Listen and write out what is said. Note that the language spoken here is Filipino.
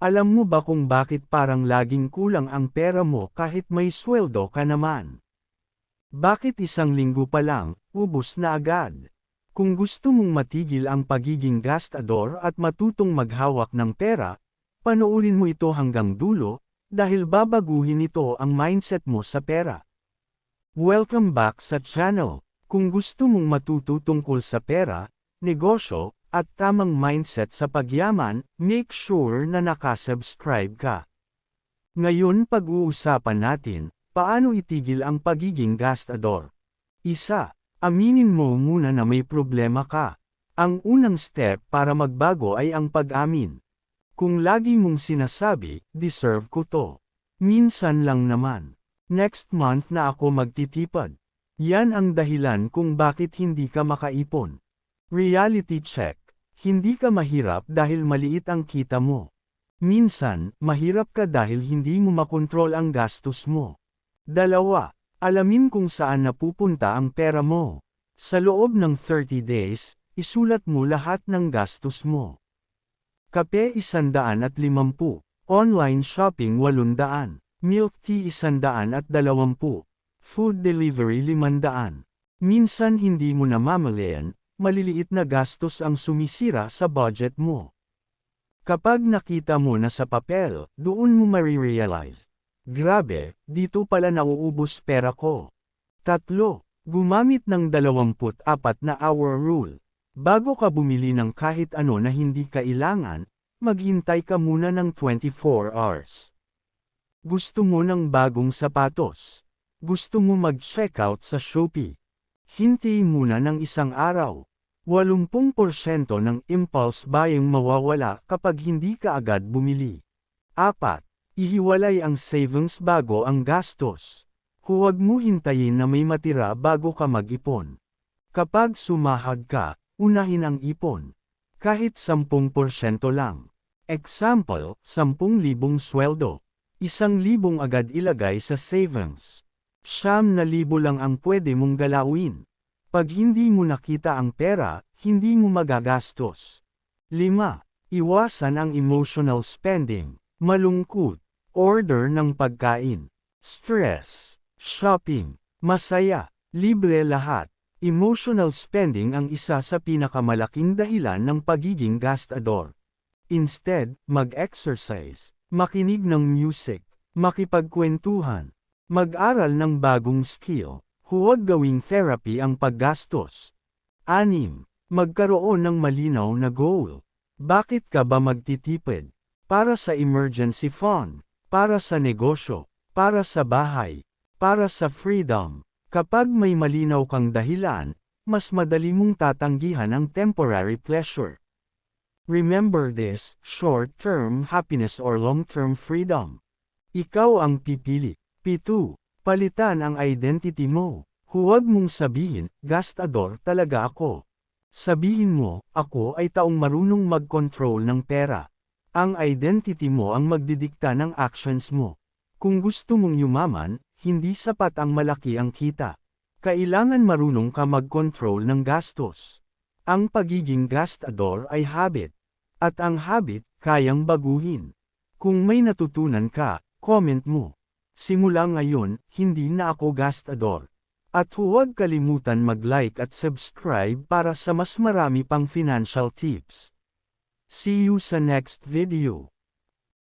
Alam mo ba kung bakit parang laging kulang ang pera mo kahit may sweldo ka naman? Bakit isang linggo pa lang, ubos na agad? Kung gusto mong matigil ang pagiging gastador at matutong maghawak ng pera, panoorin mo ito hanggang dulo, dahil babaguhin ito ang mindset mo sa pera. Welcome back sa channel. Kung gusto mong matuto tungkol sa pera, negosyo, at tamang mindset sa pagyaman, make sure na nakasubscribe ka. Ngayon pag-uusapan natin, paano itigil ang pagiging gastador. Isa, aminin mo muna na may problema ka. Ang unang step para magbago ay ang pag-amin. Kung lagi mong sinasabi, deserve ko to. Minsan lang naman. Next month na ako magtitipad. Yan ang dahilan kung bakit hindi ka makaipon. Reality check. Hindi ka mahirap dahil maliit ang kita mo. Minsan, mahirap ka dahil hindi mo makontrol ang gastos mo. Dalawa, alamin kung saan napupunta ang pera mo. Sa loob ng 30 days, isulat mo lahat ng gastos mo. Kape 150, online shopping 800, milk tea 120, food delivery 500. Minsan hindi mo namamalayan, maliliit na gastos ang sumisira sa budget mo. Kapag nakita mo na sa papel, doon mo marirealize. Grabe, dito pala nauubos pera ko. 3. Gumamit ng 24 na hour rule. Bago ka bumili ng kahit ano na hindi kailangan, maghintay ka muna ng 24 hours. Gusto mo ng bagong sapatos. Gusto mo mag-checkout sa Shopee. Hintayin muna ng isang araw. 80% ng impulse buying mawawala kapag hindi ka agad bumili. 4. Ihiwalay ang savings bago ang gastos. Huwag mo hintayin na may matira bago ka mag-ipon. Kapag sumahod ka, unahin ang ipon. Kahit 10% lang. Example, 10,000 sweldo. 1,000 agad ilagay sa savings. 9,000 lang ang pwede mong galawin. Pag hindi mo nakita ang pera, hindi mo magagastos. 5. Iwasan ang emotional spending. Malungkot. Order ng pagkain. Stress. Shopping. Masaya. Libre lahat. Emotional spending ang isa sa pinakamalaking dahilan ng pagiging gastador. Instead, mag-exercise. Makinig ng music. Makipagkwentuhan. Mag-aral ng bagong skill. Huwag gawing therapy ang paggastos. 6. Magkaroon ng malinaw na goal. Bakit ka ba magtitipid? Para sa emergency fund, para sa negosyo, para sa bahay, para sa freedom. Kapag may malinaw kang dahilan, mas madali mong tatanggihan ang temporary pleasure. Remember this, short-term happiness or long-term freedom. Ikaw ang pipili. 7. Palitan ang identity mo. Huwag mong sabihin, gastador talaga ako. Sabihin mo, ako ay taong marunong mag-control ng pera. Ang identity mo ang magdidikta ng actions mo. Kung gusto mong yumaman, hindi sapat ang malaki ang kita. Kailangan marunong ka mag-control ng gastos. Ang pagiging gastador ay habit. At ang habit, kayang baguhin. Kung may natutunan ka, comment mo. Simula ngayon, hindi na ako gastador. At huwag kalimutan mag-like at subscribe para sa mas marami pang financial tips. See you sa next video.